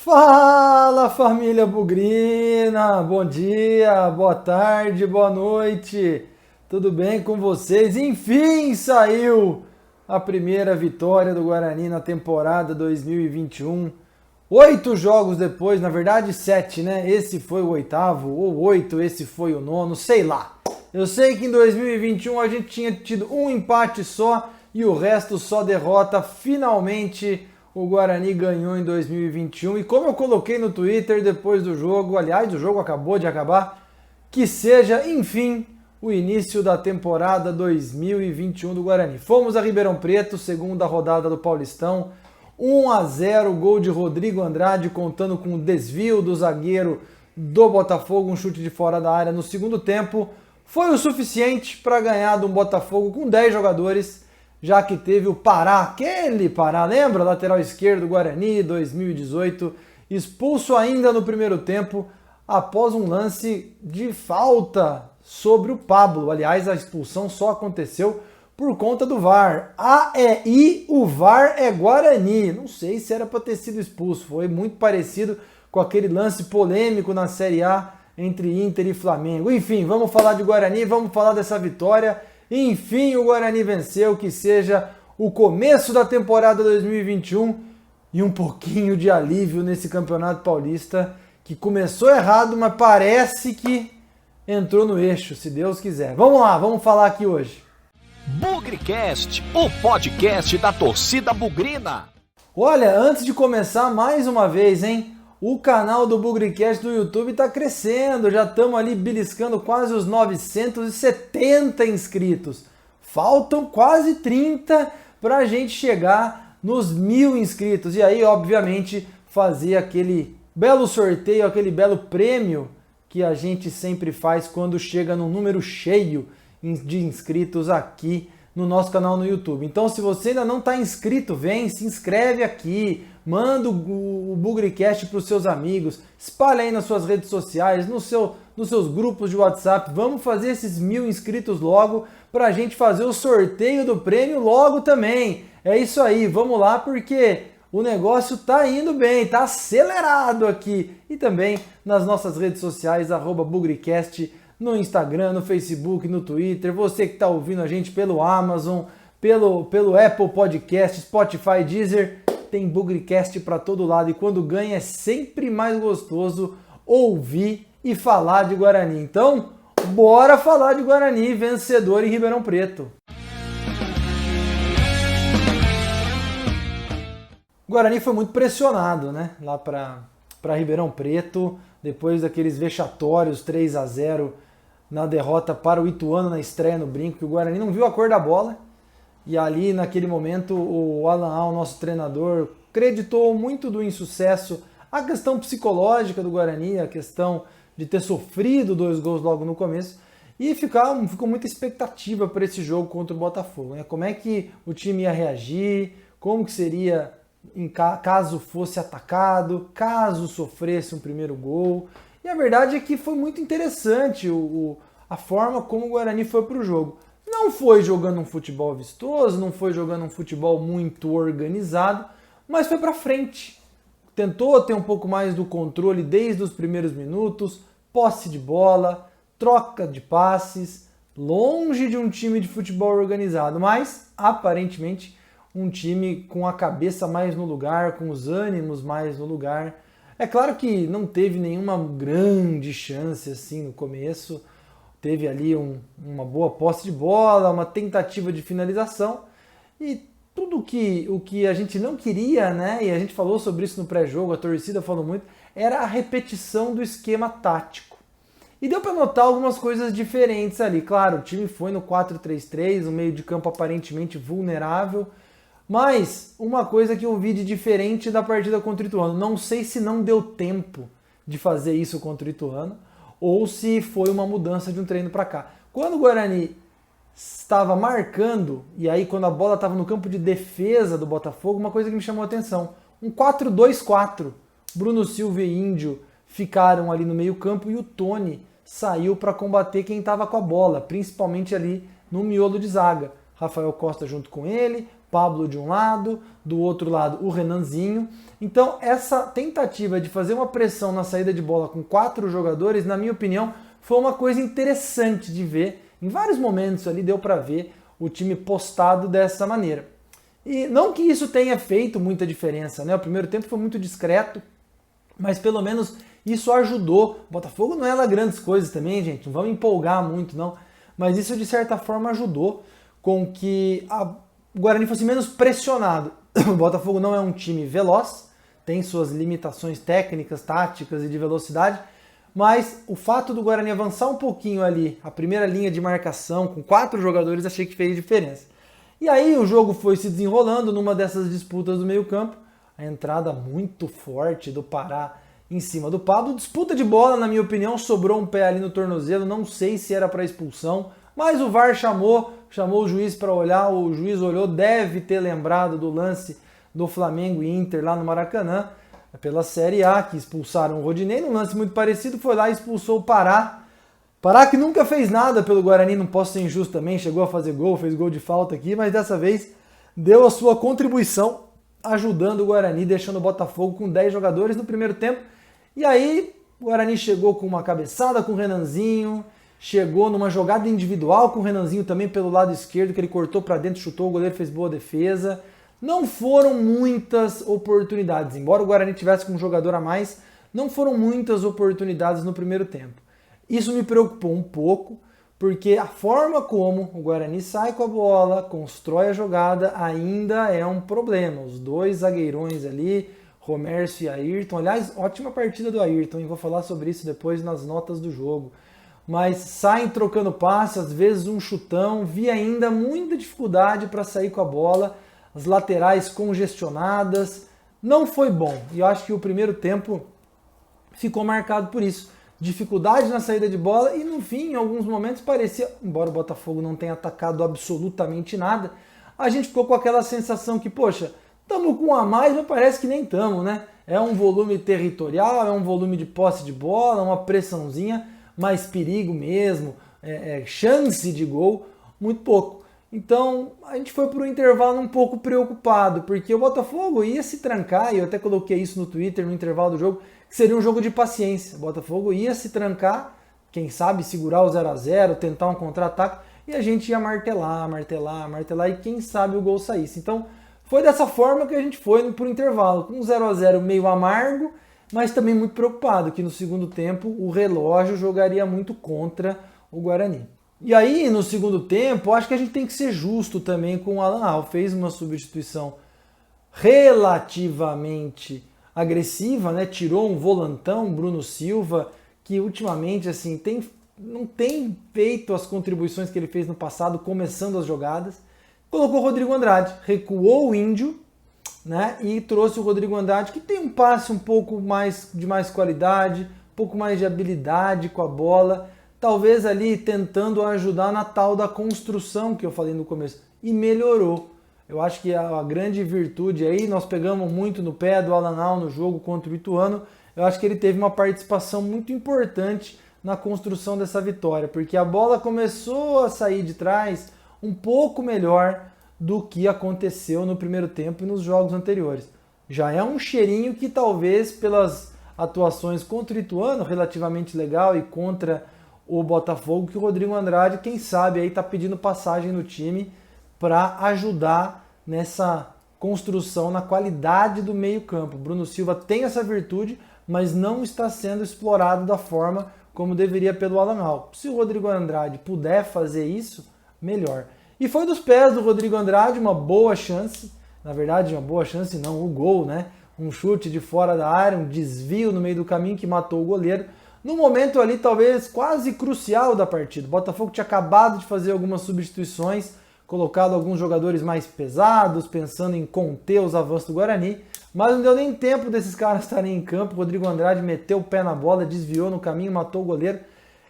Fala, família bugrina! Bom dia, boa tarde, boa noite. Tudo bem com vocês? Enfim, saiu a primeira vitória do Guarani na temporada 2021. 8 jogos depois, na verdade 7, né? Esse foi o oitavo, ou 8, esse foi o nono, sei lá. Eu sei que em 2021 a gente tinha tido um empate só e o resto só derrota. Finalmente o Guarani ganhou em 2021 e como eu coloquei no Twitter depois do jogo, aliás, o jogo acabou de acabar, que seja, enfim, o início da temporada 2021 do Guarani. Fomos a Ribeirão Preto, segunda rodada do Paulistão, 1-0, gol de Rodrigo Andrade, contando com o desvio do zagueiro do Botafogo, um chute de fora da área no segundo tempo. Foi o suficiente para ganhar do Botafogo com 10 jogadores, já que teve o Pará, aquele Pará, lembra? Lateral esquerdo do Guarani, 2018, expulso ainda no primeiro tempo, após um lance de falta sobre o Pablo. Aliás, a expulsão só aconteceu por conta do VAR. O VAR é Guarani. Não sei se era para ter sido expulso, foi muito parecido com aquele lance polêmico na Série A entre Inter e Flamengo. Enfim, vamos falar de Guarani, vamos falar dessa vitória. Enfim, o Guarani venceu, que seja o começo da temporada 2021 e um pouquinho de alívio nesse Campeonato Paulista, que começou errado, mas parece que entrou no eixo, se Deus quiser. Vamos lá, vamos falar aqui hoje. BugriCast, o podcast da torcida bugrina. Olha, antes de começar, mais uma vez, hein? O canal do BugriCast do YouTube está crescendo, já estamos ali beliscando quase os 970 inscritos. Faltam quase 30 para a gente chegar nos 1000 inscritos. E aí, obviamente, fazer aquele belo sorteio, aquele belo prêmio que a gente sempre faz quando chega num número cheio de inscritos aqui no nosso canal no YouTube. Então, se você ainda não está inscrito, vem, se inscreve aqui, manda o BugriCast para os seus amigos, espalha aí nas suas redes sociais, nos seus grupos de WhatsApp. Vamos fazer esses 1000 inscritos logo para a gente fazer o sorteio do prêmio logo também. É isso aí, vamos lá, porque o negócio está indo bem, está acelerado aqui. E também nas nossas redes sociais, @BugriCast, no Instagram, no Facebook, no Twitter. Você que está ouvindo a gente pelo Amazon, pelo Apple Podcast, Spotify, Deezer, tem BugriCast para todo lado. E quando ganha é sempre mais gostoso ouvir e falar de Guarani. Então, bora falar de Guarani, vencedor em Ribeirão Preto. O Guarani foi muito pressionado, né? Lá para Ribeirão Preto, depois daqueles vexatórios 3-0 na derrota para o Ituano na estreia no Brinco, que o Guarani não viu a cor da bola. E ali, naquele momento, o Alan Al, nosso treinador, creditou muito do insucesso a questão psicológica do Guarani, a questão de ter sofrido 2 gols logo no começo. E ficou muita expectativa para esse jogo contra o Botafogo, né? Como é que o time ia reagir, como que seria caso fosse atacado, caso sofresse um primeiro gol. E a verdade é que foi muito interessante a forma como o Guarani foi para o jogo. Não foi jogando um futebol vistoso, não foi jogando um futebol muito organizado, mas foi para frente. Tentou ter um pouco mais do controle desde os primeiros minutos, posse de bola, troca de passes, longe de um time de futebol organizado, mas aparentemente um time com a cabeça mais no lugar, com os ânimos mais no lugar. É claro que não teve nenhuma grande chance assim no começo, teve ali uma boa posse de bola, uma tentativa de finalização e tudo o que a gente não queria, né? E a gente falou sobre isso no pré-jogo, a torcida falou muito, era a repetição do esquema tático. E deu para notar algumas coisas diferentes ali. Claro, o time foi no 4-3-3, um meio de campo aparentemente vulnerável, mas uma coisa que eu vi de diferente da partida contra o Ituano, não sei se não deu tempo de fazer isso contra o Ituano, ou se foi uma mudança de um treino para cá. Quando o Guarani estava marcando, e aí quando a bola estava no campo de defesa do Botafogo, uma coisa que me chamou a atenção, um 4-2-4. Bruno Silva e Índio ficaram ali no meio campo e o Tony saiu para combater quem estava com a bola, principalmente ali no miolo de zaga. Rafael Costa junto com ele, Pablo de um lado, do outro lado o Renanzinho. Então essa tentativa de fazer uma pressão na saída de bola com 4 jogadores, na minha opinião, foi uma coisa interessante de ver. Em vários momentos ali deu para ver o time postado dessa maneira. E não que isso tenha feito muita diferença, né? O primeiro tempo foi muito discreto, mas pelo menos isso ajudou. O Botafogo não é lá grandes coisas também, gente, não vamos empolgar muito não, mas isso de certa forma ajudou com que o Guarani fosse menos pressionado. O Botafogo não é um time veloz, tem suas limitações técnicas, táticas e de velocidade, mas o fato do Guarani avançar um pouquinho ali, a primeira linha de marcação com 4 jogadores, achei que fez diferença. E aí o jogo foi se desenrolando numa dessas disputas do meio-campo, a entrada muito forte do Pará em cima do Pablo, disputa de bola, na minha opinião, sobrou um pé ali no tornozelo, não sei se era para expulsão, mas o VAR chamou o juiz para olhar, o juiz olhou, deve ter lembrado do lance do Flamengo e Inter lá no Maracanã, pela Série A, que expulsaram o Rodinei, num lance muito parecido, foi lá e expulsou o Pará. Pará que nunca fez nada pelo Guarani, não posso ser injusto também, chegou a fazer gol, fez gol de falta aqui, mas dessa vez deu a sua contribuição ajudando o Guarani, deixando o Botafogo com 10 jogadores no primeiro tempo. E aí o Guarani chegou com uma cabeçada com o Renanzinho, chegou numa jogada individual com o Renanzinho também pelo lado esquerdo, que ele cortou para dentro, chutou, o goleiro fez boa defesa. Não foram muitas oportunidades, embora o Guarani tivesse com um jogador a mais, não foram muitas oportunidades no primeiro tempo. Isso me preocupou um pouco, porque a forma como o Guarani sai com a bola, constrói a jogada, ainda é um problema. Os 2 zagueirões ali, Romércio e Ayrton, aliás, ótima partida do Ayrton, e vou falar sobre isso depois nas notas do jogo. Mas saem trocando passe, às vezes um chutão, vi ainda muita dificuldade para sair com a bola, as laterais congestionadas, não foi bom. E eu acho que o primeiro tempo ficou marcado por isso. Dificuldade na saída de bola e no fim, em alguns momentos parecia, embora o Botafogo não tenha atacado absolutamente nada, a gente ficou com aquela sensação que, poxa, estamos com um a mais, mas parece que nem estamos, né? É um volume territorial, é um volume de posse de bola, uma pressãozinha, mais perigo mesmo, chance de gol, muito pouco. Então a gente foi para o intervalo um pouco preocupado, porque o Botafogo ia se trancar, e eu até coloquei isso no Twitter no intervalo do jogo, que seria um jogo de paciência. O Botafogo ia se trancar, quem sabe segurar o 0-0, tentar um contra-ataque, e a gente ia martelar, e quem sabe o gol saísse. Então foi dessa forma que a gente foi para o intervalo, com um 0-0 meio amargo, mas também muito preocupado, que no segundo tempo o relógio jogaria muito contra o Guarani. E aí, no segundo tempo, acho que a gente tem que ser justo também com o Alan Al. Fez uma substituição relativamente agressiva, né? Tirou um volantão, Bruno Silva, que ultimamente assim, não tem feito as contribuições que ele fez no passado, começando as jogadas. Colocou o Rodrigo Andrade, recuou o Índio, né? E trouxe o Rodrigo Andrade, que tem um passe um pouco mais de mais qualidade, um pouco mais de habilidade com a bola, talvez ali tentando ajudar na tal da construção que eu falei no começo, e melhorou. Eu acho que a grande virtude aí, nós pegamos muito no pé do Alan Al no jogo contra o Ituano, eu acho que ele teve uma participação muito importante na construção dessa vitória, porque a bola começou a sair de trás um pouco melhor do que aconteceu no primeiro tempo e nos jogos anteriores. Já é um cheirinho que talvez pelas atuações contra o Ituano, relativamente legal, e contra o Botafogo, que o Rodrigo Andrade, quem sabe, aí está pedindo passagem no time para ajudar nessa construção, na qualidade do meio-campo. Bruno Silva tem essa virtude, mas não está sendo explorado da forma como deveria pelo Alan Al. Se o Rodrigo Andrade puder fazer isso, melhor. E foi dos pés do Rodrigo Andrade uma boa chance, na verdade uma boa chance não, o gol, né? Um chute de fora da área, um desvio no meio do caminho que matou o goleiro. No momento ali talvez quase crucial da partida. O Botafogo tinha acabado de fazer algumas substituições, colocado alguns jogadores mais pesados, pensando em conter os avanços do Guarani, mas não deu nem tempo desses caras estarem em campo. O Rodrigo Andrade meteu o pé na bola, desviou no caminho, matou o goleiro.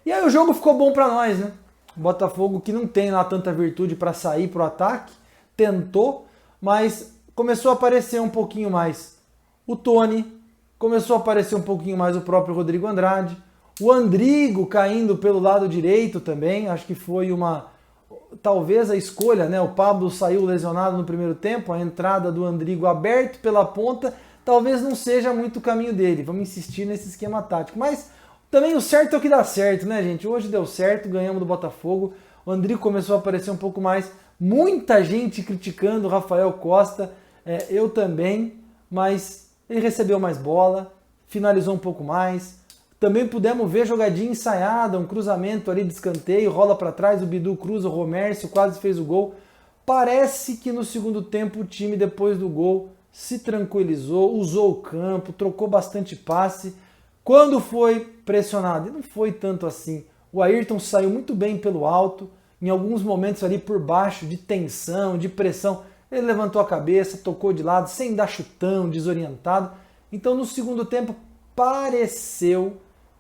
E aí o jogo ficou bom para nós, né? O Botafogo, que não tem lá tanta virtude para sair para o ataque, tentou, mas começou a aparecer um pouquinho mais o Tony, começou a aparecer um pouquinho mais o próprio Rodrigo Andrade, o Andrigo caindo pelo lado direito também, acho que foi talvez a escolha, né? O Pablo saiu lesionado no primeiro tempo, a entrada do Andrigo aberto pela ponta, talvez não seja muito o caminho dele. Vamos insistir nesse esquema tático. Mas também o certo é o que dá certo, né, gente? Hoje deu certo, ganhamos do Botafogo. O Andrigo começou a aparecer um pouco mais. Muita gente criticando o Rafael Costa, eu também, mas ele recebeu mais bola, finalizou um pouco mais. Também pudemos ver jogadinha ensaiada, um cruzamento ali de escanteio, rola para trás, o Bidu cruza, o Romércio quase fez o gol. Parece que no segundo tempo o time, depois do gol, se tranquilizou, usou o campo, trocou bastante passe. Quando foi pressionado, e não foi tanto assim, o Ayrton saiu muito bem pelo alto, em alguns momentos ali por baixo, de tensão, de pressão, ele levantou a cabeça, tocou de lado, sem dar chutão, desorientado. Então no segundo tempo pareceu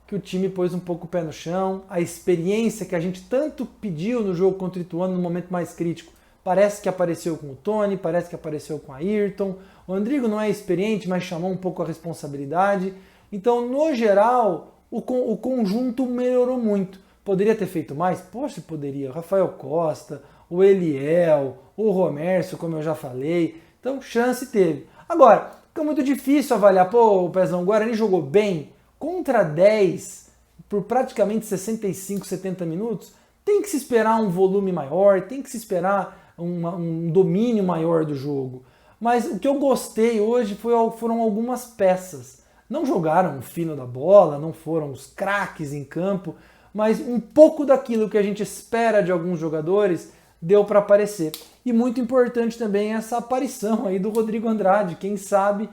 que o time pôs um pouco o pé no chão, a experiência que a gente tanto pediu no jogo contra o Ituano no momento mais crítico, parece que apareceu com o Tony, parece que apareceu com o Ayrton. O Andrigo não é experiente, mas chamou um pouco a responsabilidade. Então, no geral, o conjunto melhorou muito. Poderia ter feito mais? Poxa, poderia. O Rafael Costa, o Eliel, o Romércio, como eu já falei. Então, chance teve. Agora, fica muito difícil avaliar. Pô, Pezão, o Guarani jogou bem contra 10 por praticamente 65, 70 minutos. Tem que se esperar um volume maior, tem que se esperar um domínio maior do jogo. Mas o que eu gostei hoje foram algumas peças. Não jogaram o fino da bola, não foram os craques em campo, mas um pouco daquilo que a gente espera de alguns jogadores deu para aparecer. E muito importante também essa aparição aí do Rodrigo Andrade, quem sabe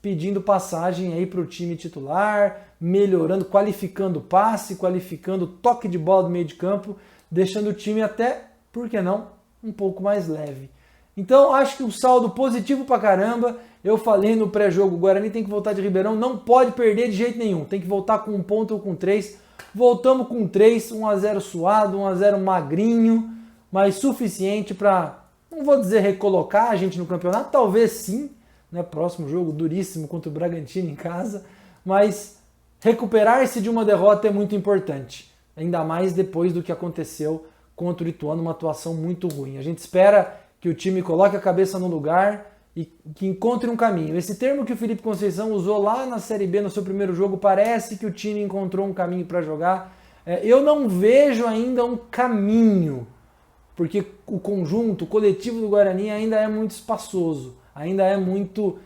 pedindo passagem aí para o time titular, melhorando, qualificando o passe, qualificando o toque de bola do meio de campo, deixando o time até, por que não, um pouco mais leve. Então acho que o saldo positivo pra caramba. Eu falei no pré-jogo, o Guarani tem que voltar de Ribeirão, não pode perder de jeito nenhum, tem que voltar com 1 ponto ou com 3. Voltamos com 3, 1-0 suado, 1-0 magrinho, mas suficiente para, não vou dizer recolocar a gente no campeonato, talvez sim, né? Próximo jogo duríssimo contra o Bragantino em casa, mas recuperar-se de uma derrota é muito importante, ainda mais depois do que aconteceu contra o Ituano, uma atuação muito ruim. A gente espera que o time coloque a cabeça no lugar e que encontre um caminho. Esse termo que o Felipe Conceição usou lá na Série B no seu primeiro jogo, parece que o time encontrou um caminho para jogar. Eu não vejo ainda um caminho, porque o conjunto, o coletivo do Guarani ainda é muito espaçoso, ainda é muito,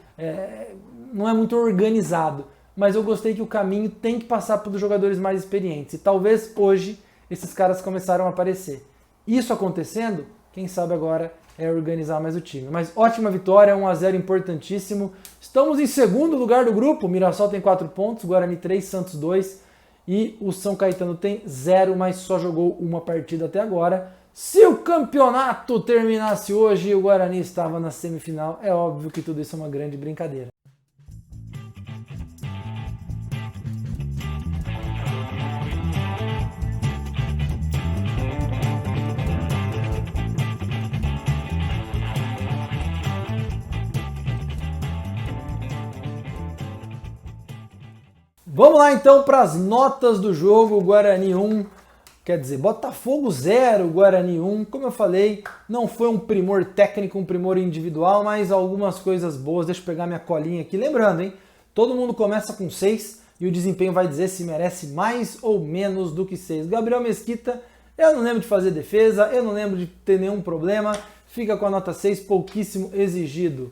não é muito organizado. Mas eu gostei que o caminho tem que passar pelos jogadores mais experientes. E talvez hoje esses caras começaram a aparecer. Isso acontecendo, quem sabe agora organizar mais o time. Mas ótima vitória, 1-0 importantíssimo. Estamos em segundo lugar do grupo. O Mirassol tem 4 pontos, Guarani 3, Santos 2 e o São Caetano tem 0, mas só jogou uma partida até agora. Se o campeonato terminasse hoje e o Guarani estava na semifinal, é óbvio que tudo isso é uma grande brincadeira. Vamos lá então para as notas do jogo. Guarani 1, quer dizer, Botafogo 0, Guarani 1. Como eu falei, não foi um primor técnico, um primor individual, mas algumas coisas boas. Deixa eu pegar minha colinha aqui. Lembrando, hein? Todo mundo começa com 6 e o desempenho vai dizer se merece mais ou menos do que 6. Gabriel Mesquita, eu não lembro de fazer defesa, eu não lembro de ter nenhum problema. Fica com a nota 6, pouquíssimo exigido.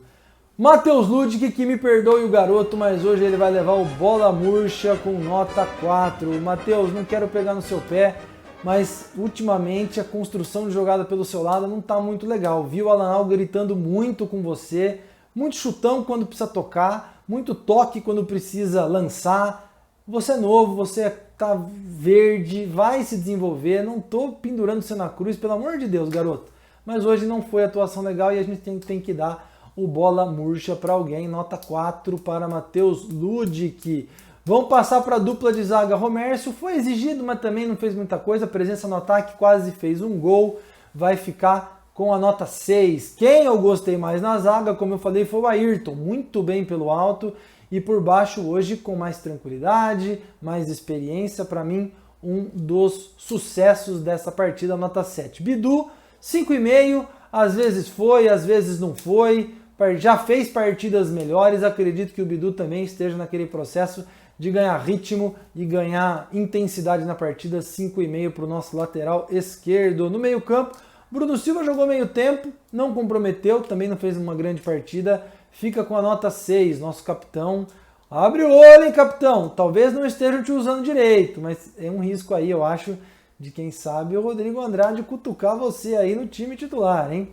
Matheus Ludic, que me perdoe o garoto, mas hoje ele vai levar o bola murcha com nota 4. Matheus, não quero pegar no seu pé, mas ultimamente a construção de jogada pelo seu lado não está muito legal. Vi o Alan Al gritando muito com você, muito chutão quando precisa tocar, muito toque quando precisa lançar. Você é novo, você tá verde, vai se desenvolver, não tô pendurando você na cruz, pelo amor de Deus, garoto. Mas hoje não foi atuação legal e a gente tem que dar o bola murcha para alguém, nota 4 para Matheus Ludic. Vamos passar para a dupla de zaga. Romércio foi exigido, mas também não fez muita coisa, presença no ataque, quase fez um gol, vai ficar com a nota 6. Quem eu gostei mais na zaga, como eu falei, foi o Ayrton, muito bem pelo alto e por baixo hoje com mais tranquilidade, mais experiência, para mim um dos sucessos dessa partida, nota 7. Bidu 5,5, às vezes foi, às vezes não foi, já fez partidas melhores, acredito que o Bidu também esteja naquele processo de ganhar ritmo e ganhar intensidade na partida. 5,5 para o nosso lateral esquerdo. No meio campo, Bruno Silva jogou meio tempo, não comprometeu, também não fez uma grande partida, fica com a nota 6, nosso capitão. Abre o olho, hein, capitão? Talvez não estejam te usando direito, mas é um risco aí, eu acho, de quem sabe o Rodrigo Andrade cutucar você aí no time titular, hein?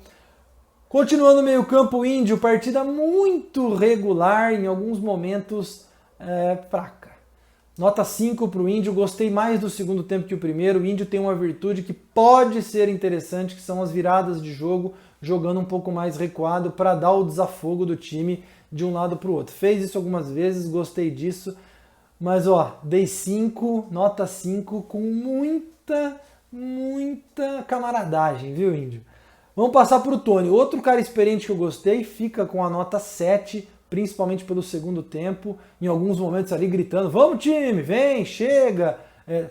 Continuando no meio campo, o Índio, partida muito regular, em alguns momentos fraca. Nota 5 para o Índio, gostei mais do segundo tempo que o primeiro. O Índio tem uma virtude que pode ser interessante, que são as viradas de jogo, jogando um pouco mais recuado para dar o desafogo do time de um lado para o outro. Fez isso algumas vezes, gostei disso, mas dei 5, nota 5 com muita camaradagem, viu, Índio? Vamos passar para o Tony, outro cara experiente que eu gostei, fica com a nota 7, principalmente pelo segundo tempo, em alguns momentos ali gritando, vamos time, vem, chega,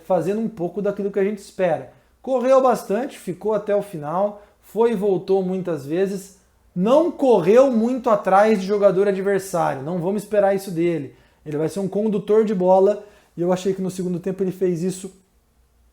fazendo um pouco daquilo que a gente espera. Correu bastante, ficou até o final, foi e voltou muitas vezes, não correu muito atrás de jogador adversário, não vamos esperar isso dele. Ele vai ser um condutor de bola e eu achei que no segundo tempo ele fez isso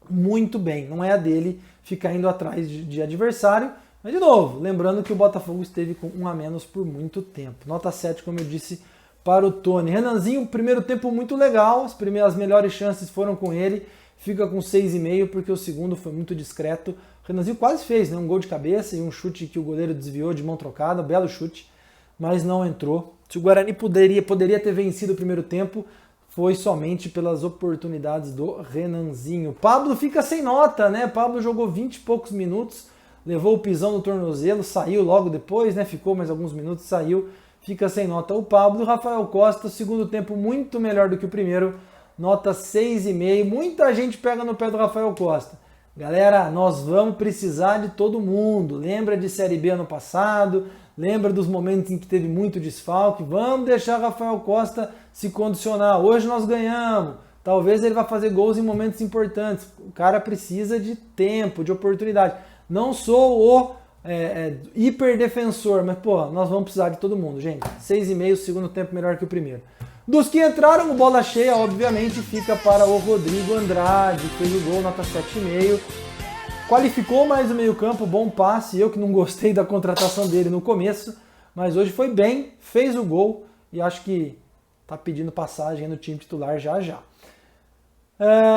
muito bem. Não é a dele ficar indo atrás de adversário, mas de novo, lembrando que o Botafogo esteve com 1 a menos por muito tempo. Nota 7, como eu disse, para o Tony. Renanzinho, primeiro tempo muito legal, as melhores chances foram com ele, fica com 6,5 porque o segundo foi muito discreto. O Renanzinho quase fez, né? Um gol de cabeça e um chute que o goleiro desviou de mão trocada, belo chute, mas não entrou. Se o Guarani poderia ter vencido o primeiro tempo, foi somente pelas oportunidades do Renanzinho. Pablo fica sem nota, né? Pablo jogou 20 e poucos minutos, levou o pisão no tornozelo, saiu logo depois, né? Ficou mais alguns minutos, saiu, fica sem nota. O Pablo e o Rafael Costa, segundo tempo muito melhor do que o primeiro, nota 6,5. Muita gente pega no pé do Rafael Costa. Galera, nós vamos precisar de todo mundo. Lembra de Série B ano passado? Lembra dos momentos em que teve muito desfalque? Vamos deixar Rafael Costa se condicionar. Hoje nós ganhamos. Talvez ele vá fazer gols em momentos importantes. O cara precisa de tempo, de oportunidade. Não sou o hiperdefensor, mas nós vamos precisar de todo mundo, gente. 6,5, segundo tempo melhor que o primeiro. Dos que entraram, o bola cheia, obviamente, fica para o Rodrigo Andrade, fez o gol, nota 7,5. Qualificou mais o meio-campo, bom passe. Eu que não gostei da contratação dele no começo, mas hoje foi bem, fez o gol e acho que tá pedindo passagem no time titular já.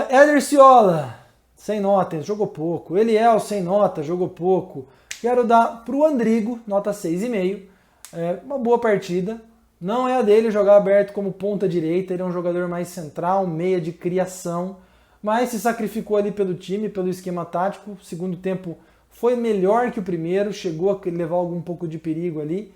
Éder Ciola, sem nota, jogou pouco. Eliel, sem nota, jogou pouco. Quero dar pro Andrigo, nota 6,5. Uma boa partida. Não é a dele jogar aberto como ponta direita, ele é um jogador mais central, meia de criação, mas se sacrificou ali pelo time, pelo esquema tático. O segundo tempo foi melhor que o primeiro, chegou a levar algum pouco de perigo ali,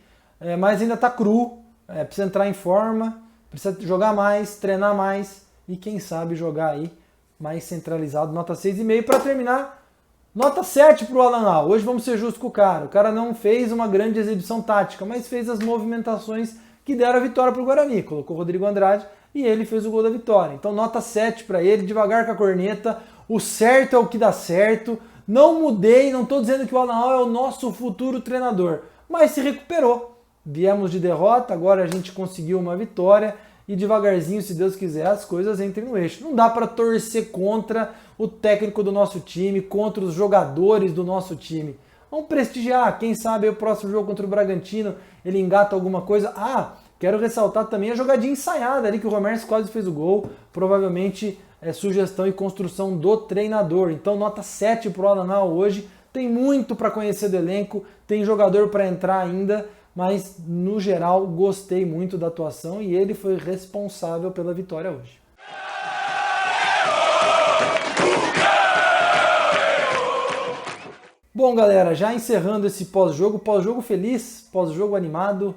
mas ainda está cru, precisa entrar em forma, precisa jogar mais, treinar mais e quem sabe jogar aí mais centralizado, nota 6,5. Para terminar, nota 7 para o Alan Al. Hoje vamos ser justos com o cara não fez uma grande exibição tática, mas fez as movimentações que deram a vitória para o Guarani. Colocou o Rodrigo Andrade e ele fez o gol da vitória. Então nota 7 para ele, devagar com a corneta, o certo é o que dá certo, não mudei, não estou dizendo que o Alan Al é o nosso futuro treinador, mas se recuperou. Viemos de derrota, agora a gente conseguiu uma vitória e devagarzinho, se Deus quiser, as coisas entrem no eixo. Não dá para torcer contra o técnico do nosso time, contra os jogadores do nosso time. Vamos prestigiar, quem sabe o próximo jogo contra o Bragantino ele engata alguma coisa. Quero ressaltar também a jogadinha ensaiada ali que o Romero quase fez o gol, provavelmente sugestão e construção do treinador. Então nota 7 para o Alan Al hoje, tem muito para conhecer do elenco, tem jogador para entrar ainda, mas no geral gostei muito da atuação e ele foi responsável pela vitória hoje. Bom, galera, já encerrando esse pós-jogo feliz, pós-jogo animado,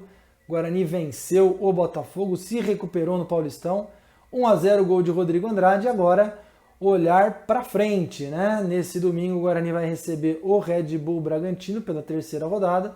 Guarani venceu o Botafogo, se recuperou no Paulistão, 1-0 gol de Rodrigo Andrade, agora olhar para frente, né? Nesse domingo o Guarani vai receber o Red Bull Bragantino pela terceira rodada,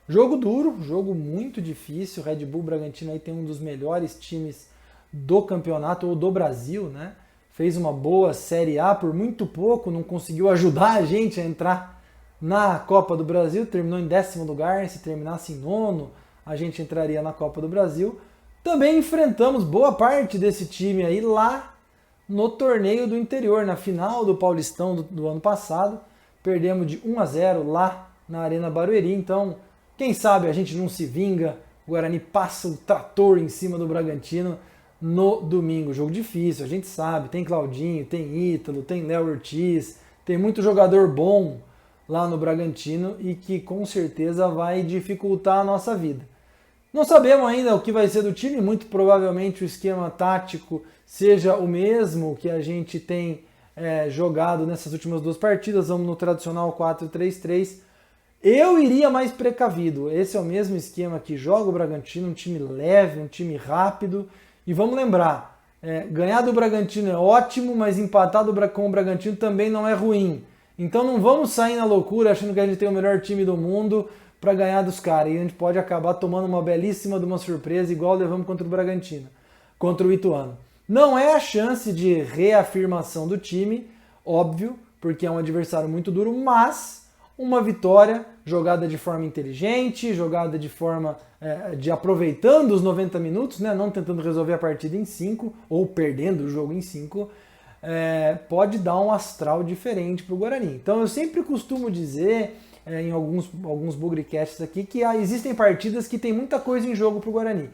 jogo duro, jogo muito difícil, o Red Bull Bragantino aí tem um dos melhores times do campeonato ou do Brasil, né? Fez uma boa Série A por muito pouco, não conseguiu ajudar a gente a entrar na Copa do Brasil, terminou em 10º lugar, se terminasse em 9º, a gente entraria na Copa do Brasil. Também enfrentamos boa parte desse time aí lá no torneio do interior, na final do Paulistão do ano passado. Perdemos de 1-0 lá na Arena Barueri, então quem sabe a gente não se vinga, o Guarani passa o trator em cima do Bragantino no domingo. Jogo difícil, a gente sabe, tem Claudinho, tem Ítalo, tem Léo Ortiz, tem muito jogador bom lá no Bragantino e que com certeza vai dificultar a nossa vida. Não sabemos ainda o que vai ser do time, muito provavelmente o esquema tático seja o mesmo que a gente tem jogado nessas últimas 2 partidas, vamos no tradicional 4-3-3. Eu iria mais precavido, esse é o mesmo esquema que joga o Bragantino, um time leve, um time rápido, e vamos lembrar, ganhar do Bragantino é ótimo, mas empatar com o Bragantino também não é ruim. Então não vamos sair na loucura achando que a gente tem o melhor time do mundo para ganhar dos caras. E a gente pode acabar tomando uma belíssima de uma surpresa, igual levamos contra o Bragantino, contra o Ituano. Não é a chance de reafirmação do time, óbvio, porque é um adversário muito duro, mas uma vitória jogada de forma inteligente, jogada de forma de aproveitando os 90 minutos, né, não tentando resolver a partida em 5 ou perdendo o jogo em 5, pode dar um astral diferente para o Guarani. Então eu sempre costumo dizer em alguns Bugricasts aqui que existem partidas que tem muita coisa em jogo para o Guarani.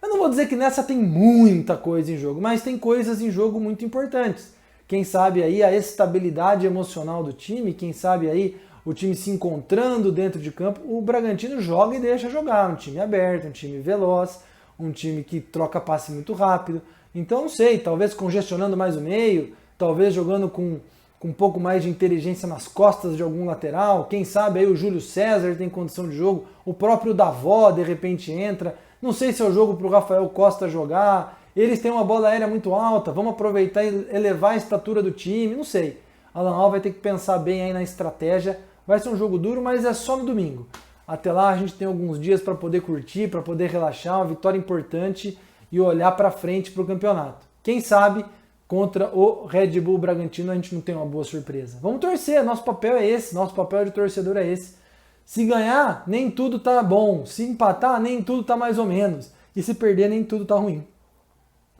Eu não vou dizer que nessa tem muita coisa em jogo, mas tem coisas em jogo muito importantes. Quem sabe aí a estabilidade emocional do time, quem sabe aí o time se encontrando dentro de campo. O Bragantino joga e deixa jogar, um time aberto, um time veloz, um time que troca passe muito rápido. Então não sei, talvez congestionando mais o meio, talvez jogando com um pouco mais de inteligência nas costas de algum lateral. Quem sabe aí o Júlio César tem condição de jogo, o próprio Davó de repente entra. Não sei se é o jogo para o Rafael Costa jogar, eles têm uma bola aérea muito alta, vamos aproveitar e elevar a estatura do time, não sei. Alan Al vai ter que pensar bem aí na estratégia, vai ser um jogo duro, mas é só no domingo. Até lá a gente tem alguns dias para poder curtir, para poder relaxar, uma vitória importante e olhar para frente para o campeonato. Quem sabe contra o Red Bull Bragantino a gente não tem uma boa surpresa. Vamos torcer, nosso papel é esse, nosso papel de torcedor é esse. Se ganhar, nem tudo tá bom. Se empatar, nem tudo tá mais ou menos. E se perder, nem tudo tá ruim.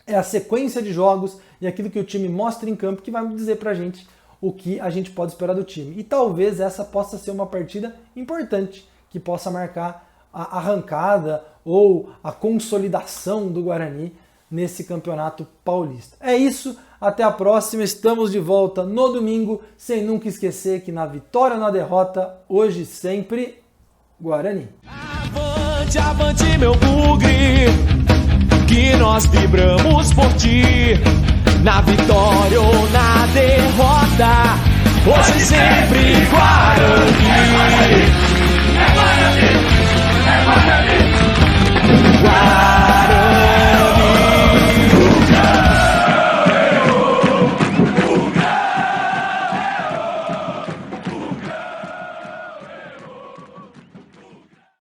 É a sequência de jogos e aquilo que o time mostra em campo que vai dizer pra gente o que a gente pode esperar do time. E talvez essa possa ser uma partida importante, que possa marcar a arrancada ou a consolidação do Guarani nesse campeonato paulista. É isso, até a próxima, estamos de volta no domingo, sem nunca esquecer que na vitória ou na derrota, hoje sempre, Guarani. Avante, avante meu bugre, que nós vibramos por ti, na vitória ou na derrota, hoje sempre Guarani.